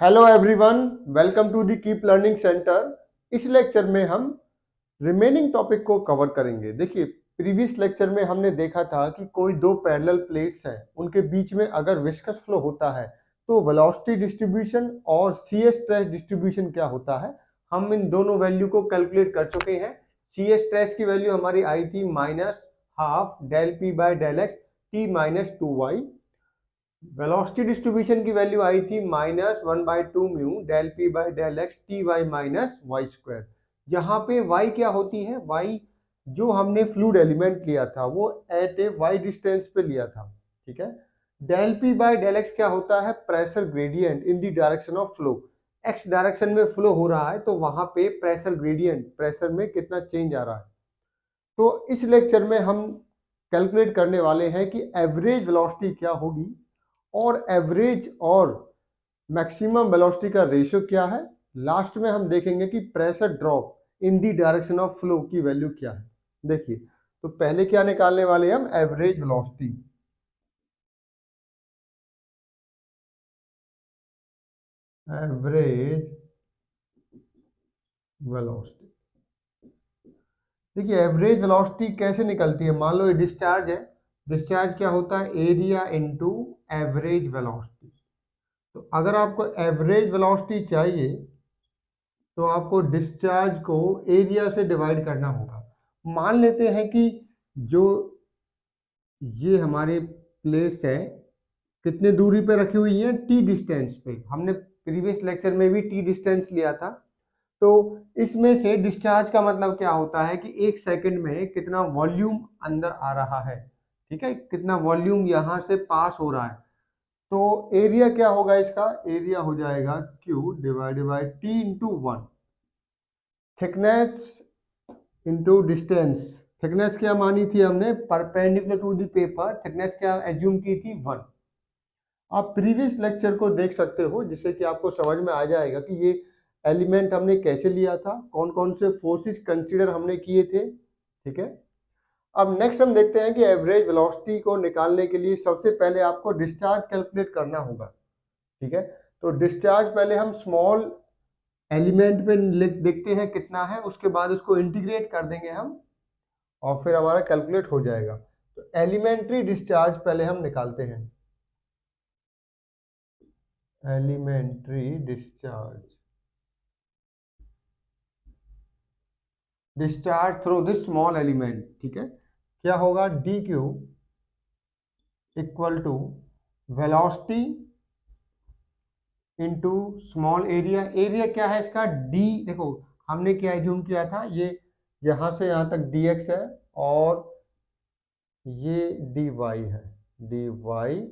Hello everyone, welcome to the keep learning centre. इस lecture में हम रिमेनिंग टॉपिक को कवर करेंगे। देखिए, प्रीवियस लेक्चर में हमने देखा था कि कोई दो पैरेलल प्लेट्स हैं, उनके बीच में अगर विस्कस फ्लो होता है तो वेलोसिटी डिस्ट्रीब्यूशन और सीएस स्ट्रेस डिस्ट्रीब्यूशन क्या होता है, हम इन दोनों वैल्यू को कैलकुलेट कर चुके हैं। सीएस स्ट्रेस की वैल्यू हमारी आई थी -half del P by del X T minus two Y. Velocity distribution की वैल्यू आई थी -1/2 mu del P by del X T Y minus Y square. यहाँ पे y क्या होती है? y जो हमने फ्लूइड एलिमेंट लिया था वो एट ए y डिस्टेंस पे लिया था, ठीक है। Del P by del X क्या होता है? Pressure gradient in the direction of flow. x direction में फ्लो हो रहा है तो वहां पे प्रेशर ग्रेडियंट, प्रेशर में कितना चेंज आ रहा है। तो इस लेक्चर में हम कैलकुलेट करने वाले हैं कि एवरेज वेलोसिटी क्या होगी और एवरेज और मैक्सिमम वेलोसिटी का रेशियो क्या है। लास्ट में हम देखेंगे कि pressure drop in the direction of flow की वैल्यू क्या है। देखिए, तो पहले क्या निकालने वाले हम? Average velocity. एवरेज वेलोसिटी, देखिए एवरेज वेलोसिटी कैसे निकलती है। मान लो ये डिस्चार्ज है, डिस्चार्ज क्या होता है? Area into average velocity. तो अगर आपको एवरेज वेलोसिटी चाहिए तो आपको डिस्चार्ज को एरिया से डिवाइड करना होगा। मान लेते हैं कि जो ये हमारे प्लेट्स है कितने दूरी पे रखी हुई है? टी डिस्टेंस पे। हमने प्रीवियस लेक्चर में भी टी डिस्टेंस लिया था। तो इसमें से डिस्चार्ज का मतलब क्या होता है कि एक सेकंड में कितना वॉल्यूम अंदर आ रहा है, ठीक है, कितना वॉल्यूम यहाँ से पास हो रहा है। तो एरिया क्या होगा? इसका एरिया हो जाएगा Q divided by T into one. Thickness into distance. Thickness क्या मानी थी हमने? Perpendicular to the paper thickness क्या एज्यूम की थी? 1। आप प्रीवियस लेक्चर को देख सकते हो जिससे कि आपको समझ में आ जाएगा कि ये एलिमेंट हमने कैसे लिया था, कौन कौन से फोर्सेस कंसीडर हमने किए थे, ठीक है। अब नेक्स्ट हम देखते हैं कि एवरेज वेलोसिटी को निकालने के लिए सबसे पहले आपको डिस्चार्ज कैलकुलेट करना होगा, ठीक है। तो डिस्चार्ज पहले हम स्मॉल एलिमेंट पे देखते हैं कितना है, उसके बाद उसको इंटीग्रेट कर देंगे हम और फिर हमारा कैलकुलेट हो जाएगा। तो एलिमेंट्री डिस्चार्ज पहले हम निकालते हैं। Elementary discharge, discharge through this small element, ठीक है। क्या होगा? D Q equal to velocity into small area. Area क्या है इसका? डी। देखो हमने क्या एज्यूम किया था, ये यहां से यहां तक डी एक्स है और ये डी वाई है, डी वाई।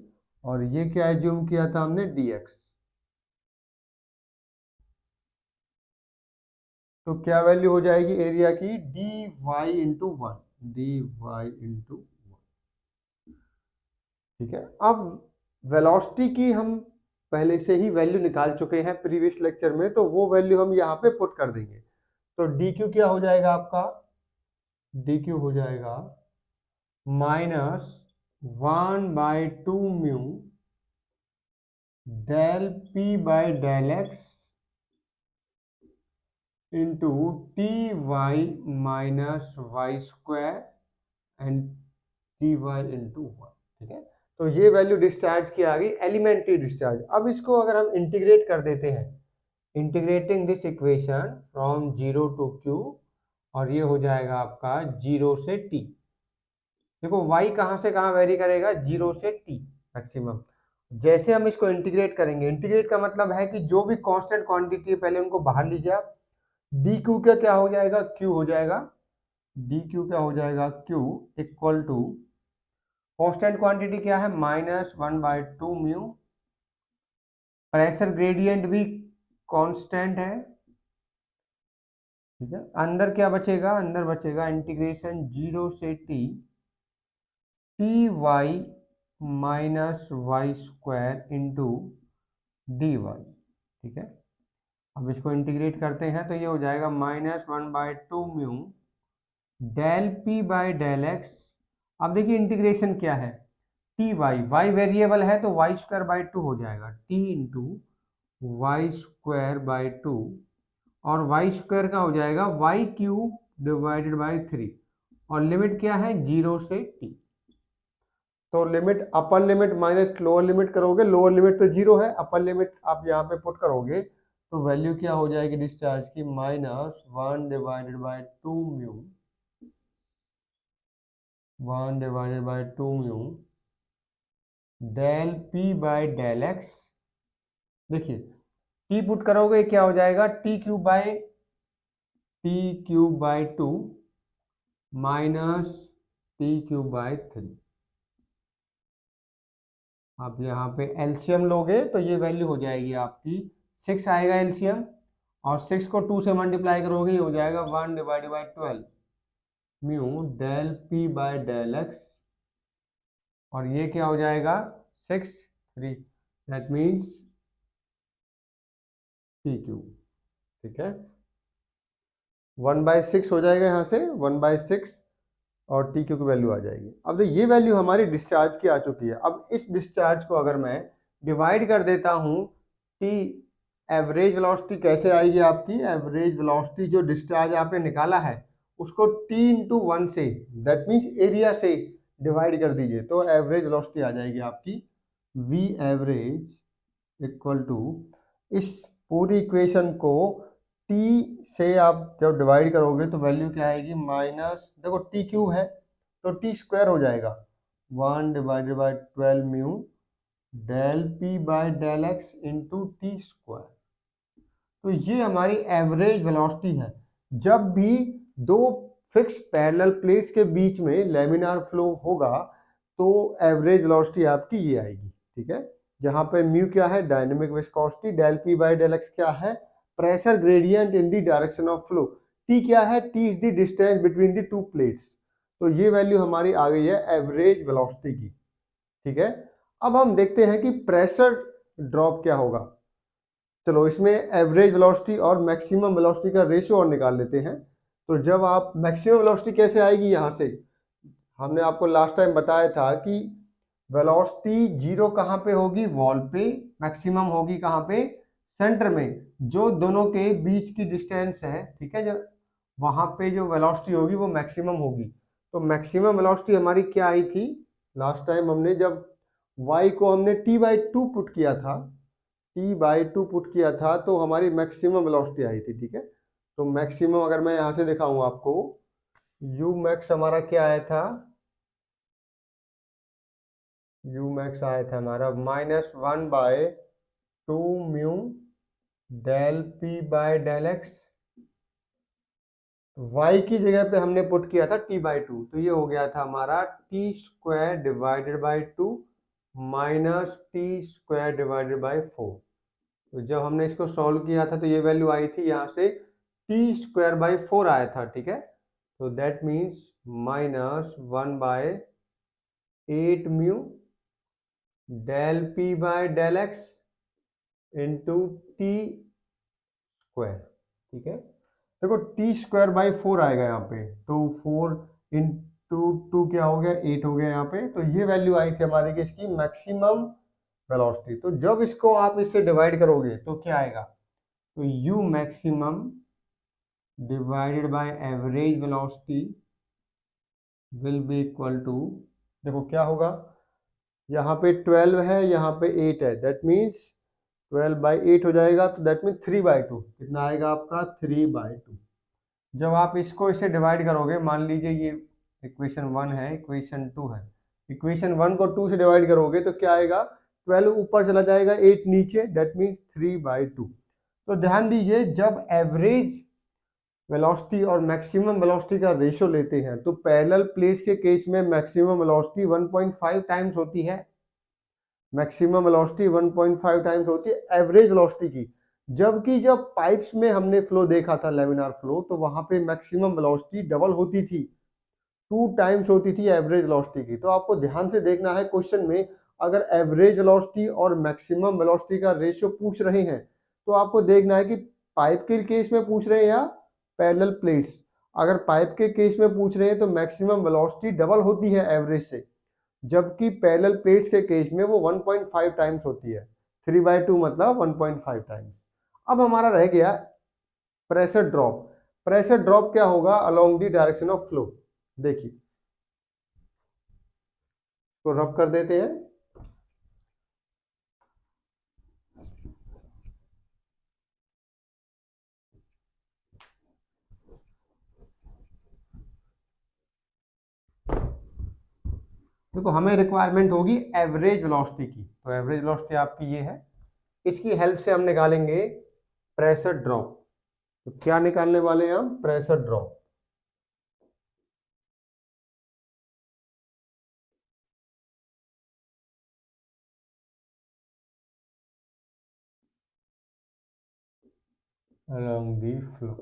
और ये क्या एज्यूम किया था हमने? D X. तो क्या वैल्यू हो जाएगी एरिया की? D Y into one, D Y into one, ठीक है। अब वेलोसिटी की हम पहले से ही वैल्यू निकाल चुके हैं प्रीवियस लेक्चर में, तो वो वैल्यू हम यहाँ पे पुट कर देंगे। तो डी क्यू क्या हो जाएगा आपका? डी क्यू हो जाएगा -1/2 mu del P by del X into T Y minus Y square and T Y into one, ठीक है। तो ये वैल्यू डिस्चार्ज की आ गई, एलिमेंट्री डिस्चार्ज। अब इसको अगर हम इंटीग्रेट कर देते हैं, integrating this equation from 0 to Q, और ये हो जाएगा आपका 0 से टी। देखो y कहाँ से कहाँ वेरी करेगा? 0 से टी मैक्सिमम। जैसे हम इसको इंटीग्रेट करेंगे, इंटीग्रेट का मतलब है कि जो भी कांस्टेंट क्वांटिटी है पहले उनको बाहर लीजिए आप। डी क्यू का क्या हो जाएगा? क्यू हो जाएगा। डी क्यू क्या हो जाएगा? Q equal to constant quantity क्या है? -1/2 म्यू। प्रेशर ग्रेडियंट भी कांस्टेंट है, ठीक है। अंदर क्या बचेगा? अंदर बचेगा इंटीग्रेशन 0 से T T Y minus Y square into D Y, ठीक है। अब इसको इंटीग्रेट करते हैं तो ये हो जाएगा -1/2 mu del P by del X. अब देखिए इंटीग्रेशन क्या है? टी वाई, वाई वेरिएबल है तो वाई स्क्वायर बाई 2 हो जाएगा, T into Y square by 2, और वाई स्क्वायर का हो जाएगा वाई क्यूब डिवाइडेड बाई 3, और लिमिट क्या है 0 से t। तो limit upper limit minus lower limit करोगे, लोअर लिमिट तो 0 है, अपर लिमिट आप यहाँ पे पुट करोगे तो वैल्यू क्या हो जाएगी डिस्चार्ज की, -1 divided by 2 mu, 1 divided by 2 mu del P by del X. देखिए टी पुट करोगे क्या हो जाएगा, t³ by 2 minus t³ by 3। आप यहाँ पे एलसीएम लोगे तो ये वैल्यू हो जाएगी आपकी 6 आएगा एलसीएम, और 6 को 2 से मल्टीप्लाई करोगे ये हो जाएगा 1 divided by 12 mu del P by del X, और ये क्या हो जाएगा 6 3, दैट मीन्स t³। ठीक है, 1/6 हो जाएगा यहाँ से, 1/6, और टी क्यू की वैल्यू आ जाएगी। अब तो ये वैल्यू हमारी डिस्चार्ज की आ चुकी है। अब इस डिस्चार्ज को अगर मैं डिवाइड कर देता हूँ, टी एवरेज वेलोसिटी कैसे आएगी आपकी, एवरेज वेलोसिटी जो डिस्चार्ज आपने निकाला है उसको t/1 से, दैट मीन्स एरिया से डिवाइड कर दीजिए, तो एवरेज वेलोसिटी आ जाएगी आपकी v एवरेज इक्वल टू, इस पूरी इक्वेशन को t से आप जब डिवाइड करोगे तो वैल्यू क्या आएगी, माइनस, देखो t³ है तो t² हो जाएगा 1 divided by 12 mu del p by del X into t²। तो ये हमारी एवरेज वेलोसिटी है। जब भी दो फिक्स पैरेलल प्लेट्स के बीच में लैमिनार फ्लो होगा तो एवरेज वेलोसिटी आपकी ये आएगी। ठीक है, जहां पे म्यू क्या है dynamic viscosity, del P by del X क्या है pressure gradient in the direction of flow, T क्या है, T is the distance between the two plates. तो ये वैल्यू हमारी आ गई है एवरेज वेलोसिटी की। ठीक है, अब हम देखते हैं कि प्रेशर ड्रॉप क्या होगा। चलो इसमें एवरेज वेलोसिटी और मैक्सिमम वेलोसिटी का रेशियो और निकाल लेते हैं। तो जब आप मैक्सिमम वेलोसिटी कैसे आएगी, यहाँ से हमने आपको लास्ट टाइम बताया था कि वेलोसिटी जीरो कहाँ पे होगी, वॉल पे, मैक्सिमम होगी कहाँ पे, सेंटर में, जो दोनों के बीच की डिस्टेंस है। ठीक है, जो वहां पे जो वेलोसिटी होगी वो मैक्सिमम होगी। तो मैक्सिमम वेलोसिटी हमारी क्या आई थी लास्ट टाइम, हमने जब y को हमने t/2 पुट किया था, t/2 पुट किया था तो हमारी मैक्सिमम वेलोसिटी आई थी। ठीक है, तो मैक्सिमम अगर मैं यहाँ से दिखाऊं आपको, u मैक्स हमारा क्या आया था, u मैक्स आया था हमारा -1/2 mu del p by del X. y की जगह पे हमने पुट किया था t/2, तो ये हो गया था हमारा t² divided by 2 minus t² divided by 4। तो जब हमने इसको सॉल्व किया था तो ये वैल्यू आई थी यहाँ से t²/4 आया था। ठीक है, तो that means -1/8 mu del p by del X into t²। ठीक है, देखो t²/4 आएगा यहाँ पे, तो 4 इंटू 2 क्या हो गया, 8 हो गया यहाँ पे। तो ये वैल्यू आई थी हमारी किसकी, मैक्सिमम वेलोसिटी। तो जब इसको आप इससे डिवाइड करोगे तो क्या आएगा, तो u maximum divided by average velocity will be equal to, देखो क्या होगा, यहाँ पे 12 है, यहाँ पे 8 है, दैट मीन्स 12/8 हो जाएगा, तो दैट मीन्स 3/2 कितना आएगा आपका, 3/2। जब आप इसको इससे डिवाइड करोगे, मान लीजिए ये इक्वेशन 1 है, इक्वेशन 2 है, इक्वेशन 1 को 2 से डिवाइड करोगे तो क्या आएगा, 12 ऊपर चला जाएगा, 8 नीचे, दैट मीन्स 3/2। तो ध्यान दीजिए जब एवरेज वेलोसिटी और मैक्सिमम वेलोसिटी का रेशियो लेते हैं तो पैरेलल प्लेट्स के केस में मैक्सिमम वेलोसिटी 1.5 टाइम्स होती है, मैक्सिमम वेलोसिटी 1.5 टाइम्स होती है एवरेज वेलोसिटी की। जबकि जब पाइप्स में हमने फ्लो देखा था लेमिनार फ्लो, तो वहां पे मैक्सिमम वेलोसिटी डबल होती थी, 2 टाइम्स होती थी एवरेज वेलोसिटी की। तो आपको ध्यान से देखना है क्वेश्चन में, अगर एवरेज वेलोसिटी और मैक्सिमम वेलोसिटी का रेशियो पूछ रहे हैं तो आपको देखना है कि पाइप के केस में पूछ रहे हैं या पैरेलल प्लेट्स। अगर पाइप के केस में पूछ रहे हैं तो मैक्सिमम वेलोसिटी डबल होती है एवरेज से, जबकि पैरेलल प्लेट्स के केस में वो 1.5 टाइम्स होती है। 3/2 मतलब 1.5 टाइम्स। अब हमारा रह गया प्रेशर ड्रॉप। प्रेशर ड्रॉप क्या होगा along the direction of flow. देखिए तो रब कर देते हैं। देखो हमें रिक्वायरमेंट होगी एवरेज वेलोसिटी की, तो एवरेज वेलोसिटी आपकी ये है। इसकी हेल्प से हम निकालेंगे प्रेशर ड्रॉप। तो क्या निकालने वाले हैं हम, pressure drop. along the flow।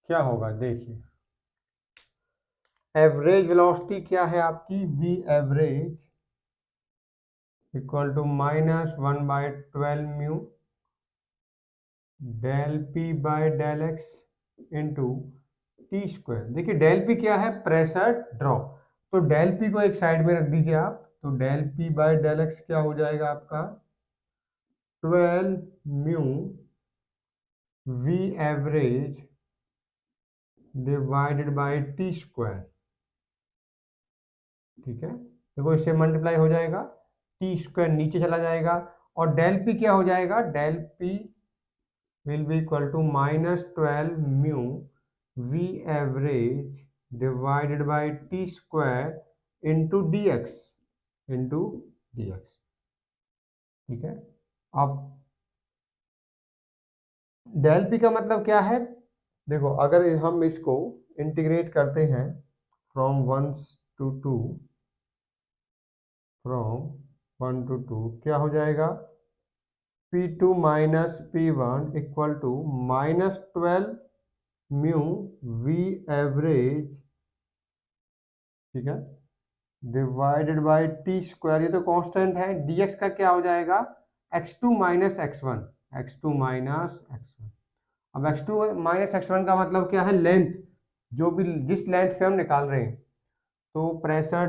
क्या होगा देखिए, एवरेज वेलोसिटी क्या है आपकी, v average equal to -1/12 mu del P by del X into T square. देखिए डेल पी क्या है, प्रेशर ड्रॉप। तो डेल पी को एक साइड में रख दीजिए आप, तो del P by del X क्या हो जाएगा आपका 12 mu V average divided by T square. ठीक है, देखो इससे मल्टीप्लाई हो जाएगा, टी स्क्वायर नीचे चला जाएगा, और डेल पी क्या हो जाएगा, del P will be equal to -12 mu V average divided by T square into D X, into D X. ठीक है, अब डेल पी का मतलब क्या है, देखो अगर हम इसको इंटीग्रेट करते हैं फ्रॉम 1 to 2, फ्रॉम 1 to 2 क्या हो जाएगा, P2 minus P1 equal to -12 mu V average, ठीक है, डिवाइडेड बाय टी स्क्वायर, ये तो कांस्टेंट है, dx का क्या हो जाएगा x2 minus x1, x2 minus x1। अब x2 माइनस x1 का मतलब क्या है, लेंथ, जो भी जिस लेंथ पे हम निकाल रहे हैं। तो प्रेशर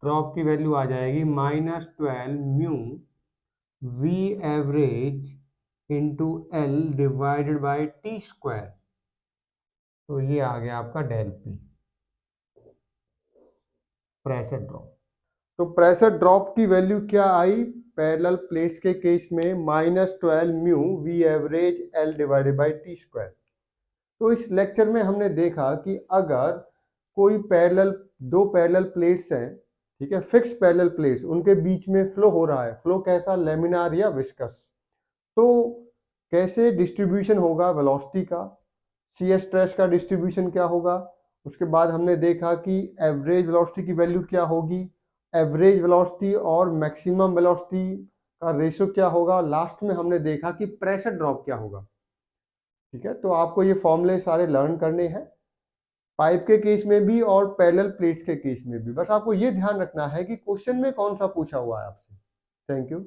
ड्रॉप की वैल्यू आ जाएगी -12 mu V average into L divided by T square. तो ये आ गया आपका डेल पी, प्रेशर ड्रॉप। तो प्रेशर ड्रॉप की वैल्यू क्या आई, पैरेलल प्लेट्स के केस में -12 mu V average L divided by T square. तो इस लेक्चर में हमने देखा कि अगर कोई दो पैरेलल प्लेट्स हैं, ठीक है, फिक्स पैरेलल प्लेट्स, उनके बीच में फ्लो हो रहा है, फ्लो कैसा, लेमिनार या विस्कस, तो कैसे डिस्ट्रीब्यूशन होगा वेलोसिटी का, सी स्ट्रेस का डिस्ट्रीब्यूशन क्या होगा। उसके बाद हमने देखा कि एवरेज वेलोसिटी की वैल्यू क्या होगी, एवरेज वेलोसिटी और मैक्सिमम वेलोसिटी का रेशियो क्या होगा। लास्ट में हमने देखा कि प्रेशर ड्रॉप क्या होगा। ठीक है, तो आपको ये फॉर्मूले सारे लर्न करने हैं, पाइप के केस में भी और पैरेलल प्लेट्स के केस में भी। बस आपको ये ध्यान रखना है कि क्वेश्चन में कौन सा पूछा हुआ है आपसे। Thank you.